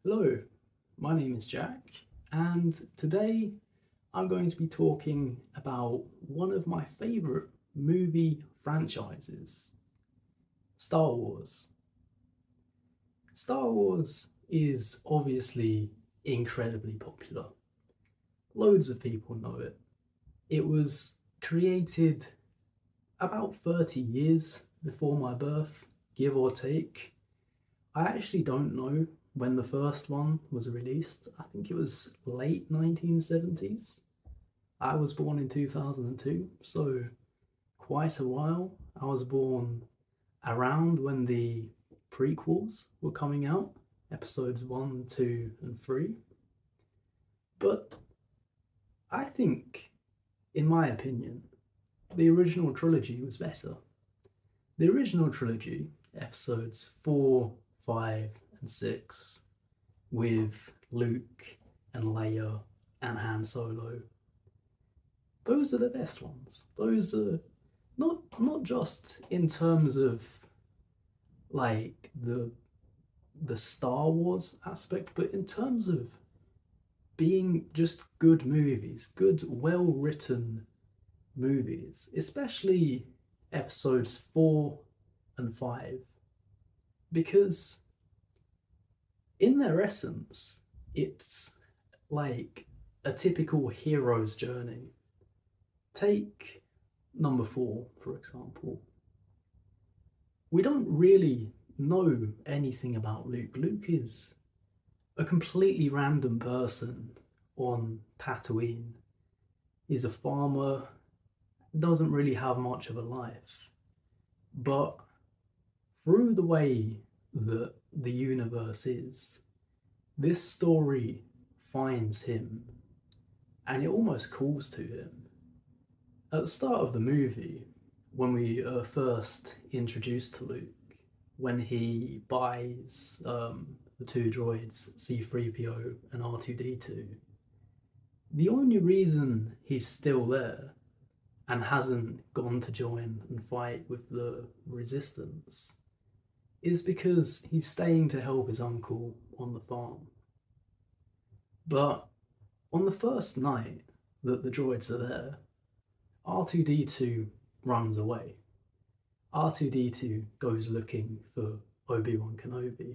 Hello, my name is Jack, and today I'm going to be talking about one of my favourite movie franchises, Star Wars. Star Wars is obviously incredibly popular. Loads of people know it. It was created about 30 years before my birth, give or take. I actually don't know when the first one was released. I think it was late 1970s. I was born in 2002, so quite a while. I was born around when the prequels were coming out, episodes 1, 2, and 3. But I think, in my opinion, the original trilogy was better. The original trilogy, episodes 4, 5, and 6, with Luke and Leia and Han Solo. Those are the best ones. Those are not just in terms of like the Star Wars aspect, but in terms of being just good movies, good, well written movies, especially episodes 4 and 5, because in their essence, it's like a typical hero's journey. Take number 4, for example. We don't really know anything about Luke. Luke is a completely random person on Tatooine. He's a farmer, doesn't really have much of a life. But through the way that the universe is, this story finds him and it almost calls to him. At the start of the movie, when we are first introduced to Luke, when he buys the two droids, C3PO and R2D2, the only reason he's still there and hasn't gone to join and fight with the resistance is because he's staying to help his uncle on the farm. But on the first night that the droids are there, R2D2 runs away. R2D2 goes looking for Obi-Wan Kenobi,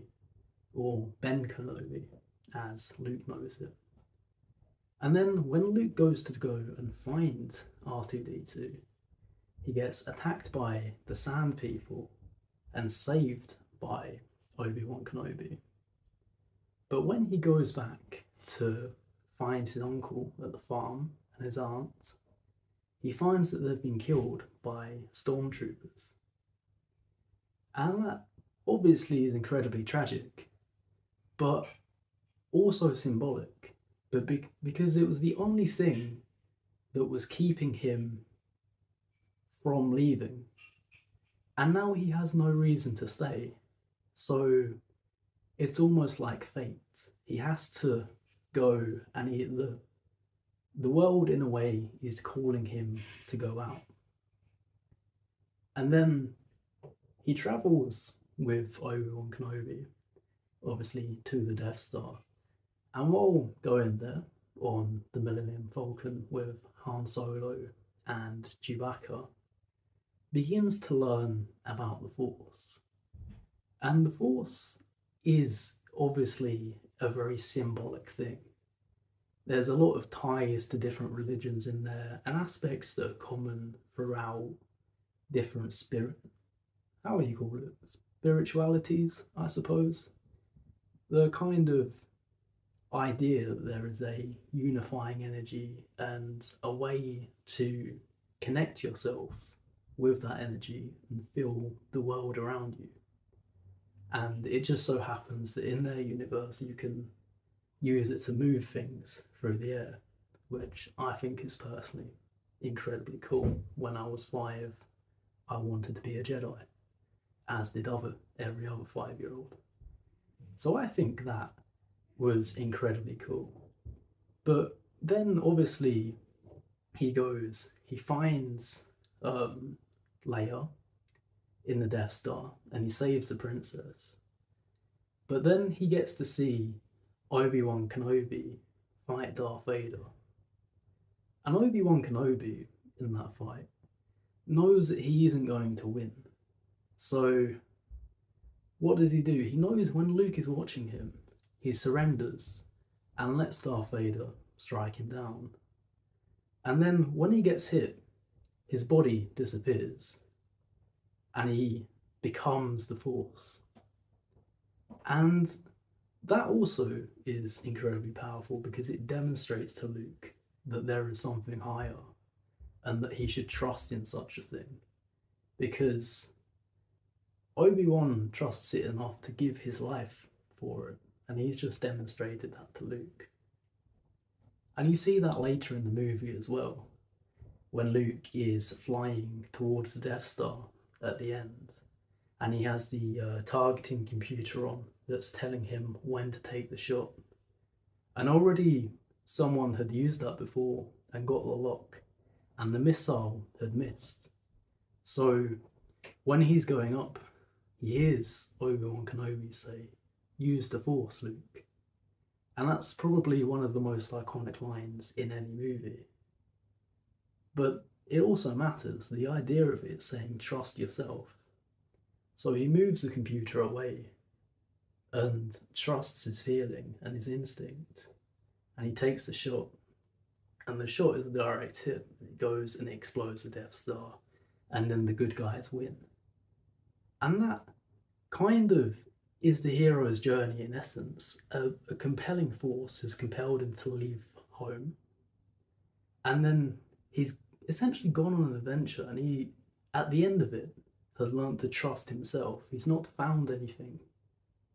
or Ben Kenobi, as Luke knows it. And then when Luke goes to go and find R2D2, he gets attacked by the Sand People and saved by Obi-Wan Kenobi. But when he goes back to find his uncle at the farm and his aunt, he finds that they've been killed by stormtroopers. And that obviously is incredibly tragic, but also symbolic. But because it was the only thing that was keeping him from leaving. And now he has no reason to stay. So it's almost like fate. He has to go, and the world, in a way, is calling him to go out. And then he travels with Obi-Wan Kenobi, obviously, to the Death Star. And while going there on the Millennium Falcon with Han Solo and Chewbacca, begins to learn about the Force. And the Force is obviously a very symbolic thing. There's a lot of ties to different religions in there and aspects that are common throughout different how do you call it? Spiritualities, I suppose. The kind of idea that there is a unifying energy and a way to connect yourself with that energy and feel the world around you. And it just so happens that in their universe, you can use it to move things through the air, which I think is personally incredibly cool. When I was 5, I wanted to be a Jedi, as did every other 5-year old. So I think that was incredibly cool. But then obviously he finds Leia in the Death Star and he saves the princess. But then he gets to see Obi-Wan Kenobi fight Darth Vader. And Obi-Wan Kenobi, in that fight, knows that he isn't going to win. So, what does he do? He knows when Luke is watching him, he surrenders and lets Darth Vader strike him down. And then when he gets hit, his body disappears and he becomes the Force. And that also is incredibly powerful because it demonstrates to Luke that there is something higher and that he should trust in such a thing. Because Obi-Wan trusts it enough to give his life for it, and he's just demonstrated that to Luke. And you see that later in the movie as well, when Luke is flying towards the Death Star at the end, and he has the targeting computer on that's telling him when to take the shot. And already someone had used that before and got the lock, and the missile had missed. So when he's going up, he hears Obi-Wan Kenobi say, "Use the Force, Luke." And that's probably one of the most iconic lines in any movie. But it also matters, the idea of it saying, "Trust yourself." So he moves the computer away and trusts his feeling and his instinct. And he takes the shot. And the shot is a direct hit. It goes and it explodes the Death Star. And then the good guys win. And that kind of is the hero's journey in essence. A compelling force has compelled him to leave home. And then he's essentially gone on an adventure, and he, at the end of it, has learned to trust himself. He's not found anything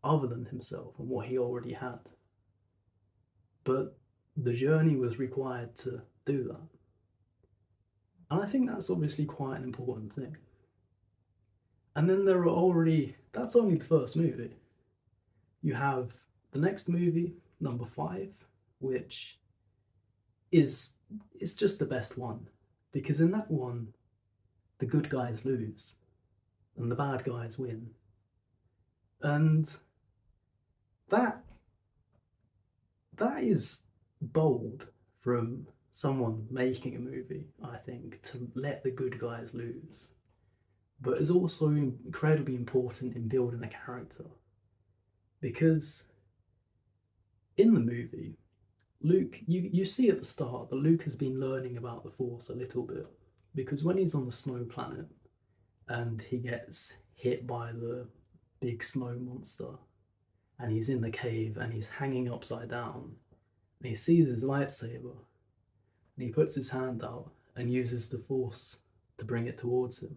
other than himself and what he already had. But the journey was required to do that. And I think that's obviously quite an important thing. And then there are already, that's only the first movie. You have the next movie, number 5, which is just the best one. Because in that one, the good guys lose and the bad guys win. And that is bold from someone making a movie, I think, to let the good guys lose. But it's also incredibly important in building a character. Because in the movie, Luke, you see at the start that Luke has been learning about the Force a little bit. Because when he's on the snow planet and he gets hit by the big snow monster and he's in the cave and he's hanging upside down and he sees his lightsaber and he puts his hand out and uses the Force to bring it towards him.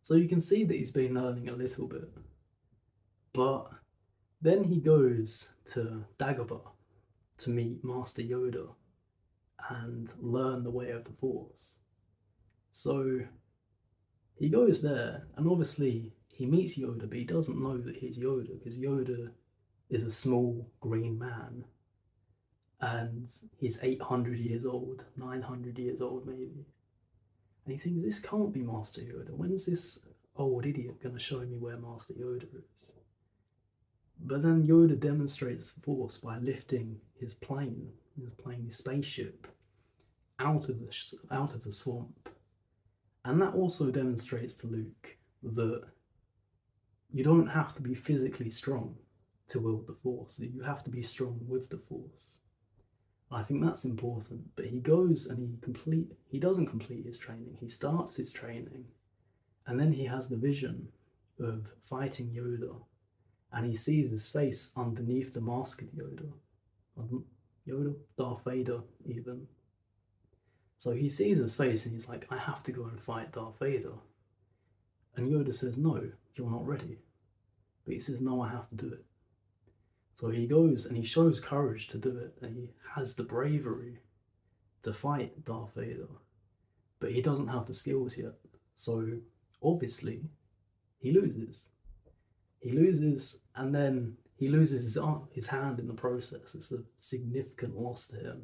So you can see that he's been learning a little bit. But then he goes to Dagobah to meet Master Yoda and learn the way of the Force. So he goes there, and obviously he meets Yoda, but he doesn't know that he's Yoda, because Yoda is a small green man, and he's 800 years old, 900 years old maybe. And he thinks, this can't be Master Yoda. When's this old idiot going to show me where Master Yoda is? But then Yoda demonstrates the Force by lifting his plane, his spaceship, out of the swamp. And that also demonstrates to Luke that you don't have to be physically strong to wield the Force. You have to be strong with the Force. I think that's important. But he goes and he doesn't complete his training. He starts his training, and then he has the vision of fighting Yoda, and he sees his face underneath the mask of Yoda, Darth Vader even. So he sees his face and he's like, I have to go and fight Darth Vader. And Yoda says, no, you're not ready. But he says, no, I have to do it. So he goes and he shows courage to do it, and he has the bravery to fight Darth Vader. But he doesn't have the skills yet. So obviously he loses. He loses, and then he loses his hand in the process. It's a significant loss to him.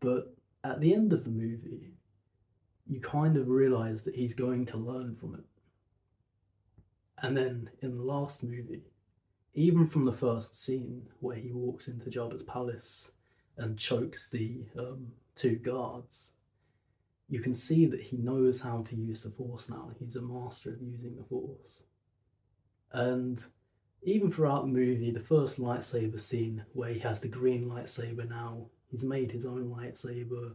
But at the end of the movie, you kind of realise that he's going to learn from it. And then in the last movie, Even from the first scene where he walks into Jabba's palace and chokes the two guards, you can see that he knows how to use the Force now. He's a master of using the Force. And even throughout the movie, the first lightsaber scene where he has the green lightsaber now, he's made his own lightsaber.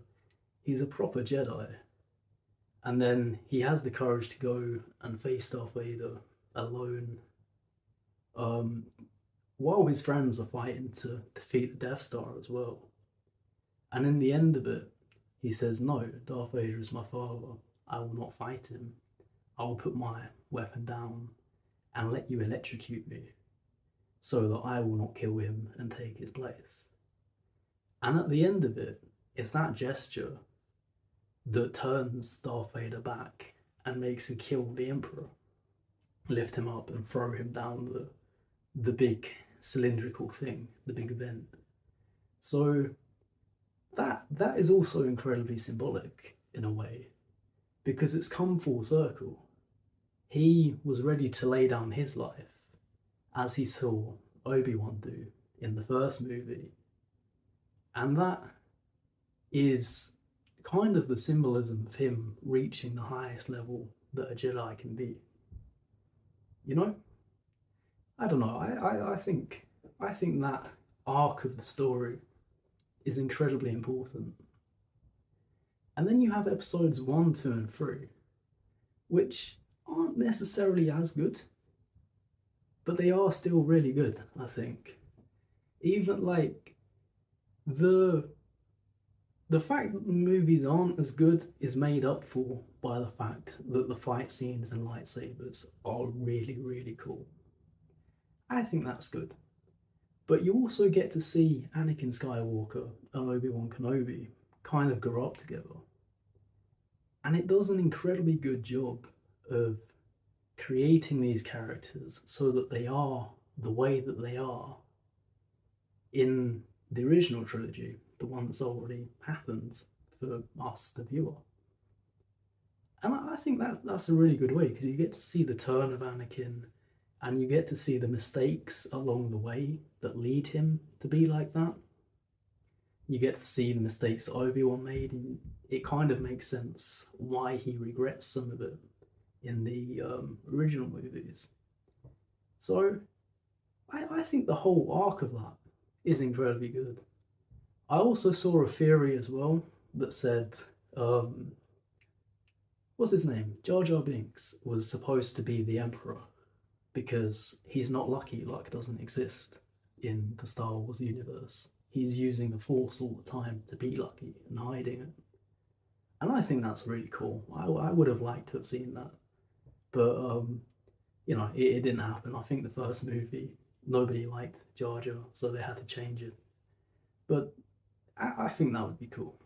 He's a proper Jedi. And then he has the courage to go and face Darth Vader alone, um, while his friends are fighting to defeat the Death Star as well. And in the end of it, he says, "No, Darth Vader is my father. I will not fight him. I will put my weapon down and let you electrocute me so that I will not kill him and take his place." And at the end of it, it's that gesture that turns Darth Vader back and makes him kill the Emperor, lift him up and throw him down the big cylindrical thing, the big vent. So that is also incredibly symbolic in a way, because it's come full circle. He was ready to lay down his life as he saw Obi-Wan do in the first movie. And that is kind of the symbolism of him reaching the highest level that a Jedi can be. You know? I don't know. I think that arc of the story is incredibly important. And then you have episodes 1, 2, and 3, which aren't necessarily as good, but they are still really good, I think. Even like the fact that the movies aren't as good is made up for by the fact that the fight scenes and lightsabers are really, really cool. I think that's good. But you also get to see Anakin Skywalker and Obi-Wan Kenobi kind of grow up together. And it does an incredibly good job of creating these characters so that they are the way that they are in the original trilogy, the one that's already happened for us, the viewer. And I think that's a really good way, because you get to see the turn of Anakin and you get to see the mistakes along the way that lead him to be like that. You get to see the mistakes that Obi-Wan made, and it kind of makes sense why he regrets some of it in the original movies. So I think the whole arc of that is incredibly good. I also saw a theory as well that said, what's his name? Jar Jar Binks was supposed to be the Emperor because he's not lucky. Luck doesn't exist in the Star Wars universe. He's using the Force all the time to be lucky and hiding it. And I think that's really cool. I would have liked to have seen that. But, it didn't happen. I think the first movie, nobody liked Jar Jar, so they had to change it. But I think that would be cool.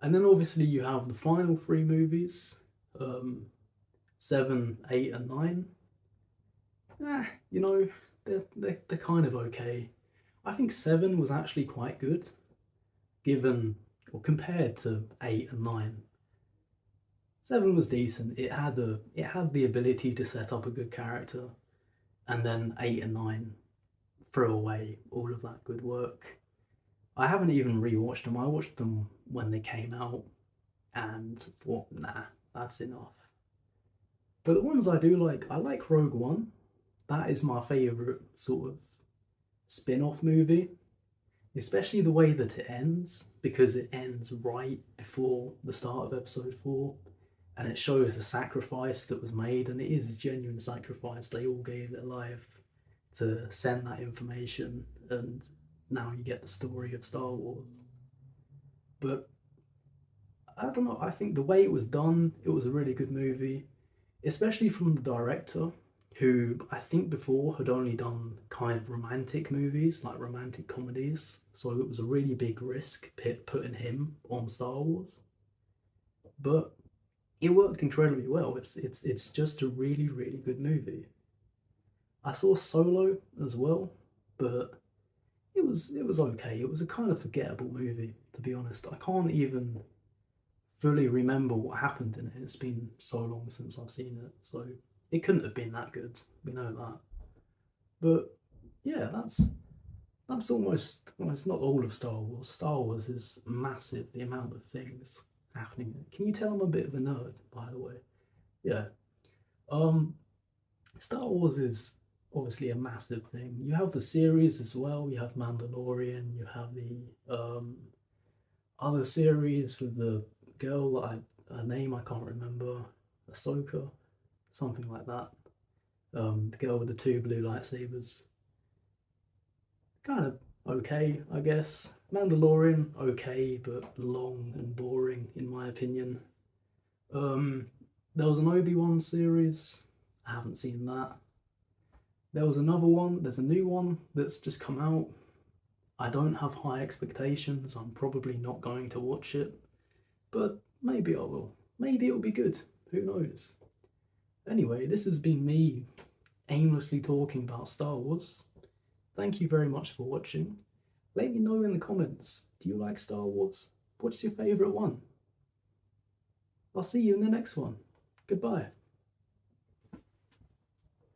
And then obviously you have the final 3 movies, 7, 8, and 9. They're kind of okay. I think 7 was actually quite good, compared to 8 and 9. 7 was decent. It had the ability to set up a good character, and then 8 and 9 threw away all of that good work. I haven't even rewatched them. I watched them when they came out and thought, nah, that's enough. But the ones I do like, I like Rogue One. That is my favourite sort of spin-off movie, especially the way that it ends, because it ends right before the start of episode 4, and it shows the sacrifice that was made, and it is a genuine sacrifice. They all gave their life to send that information, and now you get the story of Star Wars. But I don't know, I think the way it was done, it was a really good movie, especially from the director, who I think before had only done kind of romantic movies, like romantic comedies. So it was a really big risk putting him on Star Wars. But it worked incredibly well. It's just a really, really good movie. I saw Solo as well, but it was okay. It was a kind of forgettable movie, to be honest. I can't even fully remember what happened in it. It's been so long since I've seen it, so it couldn't have been that good. We know that. But yeah, that's almost, well, it's not all of Star Wars. Star Wars is massive, the amount of things happening. Can you tell I'm a bit of a nerd, by the way? Yeah. Um, Star Wars is obviously a massive thing. You have the series as well. You have Mandalorian. You have the other series with the girl that her name I can't remember, Ahsoka, something like that. The girl with the two blue lightsabers. Kind of okay, I guess. Mandalorian, okay, but long and boring in my opinion. Um, there was an Obi-Wan series. I haven't seen that. There was another one. There's a new one that's just come out. I don't have high expectations. I'm probably not going to watch it, but maybe I will. Maybe it'll be good. Who knows? Anyway, this has been me aimlessly talking about Star Wars. Thank you very much for watching. Let me know in the comments, do you like Star Wars? What's your favourite one? I'll see you in the next one. Goodbye.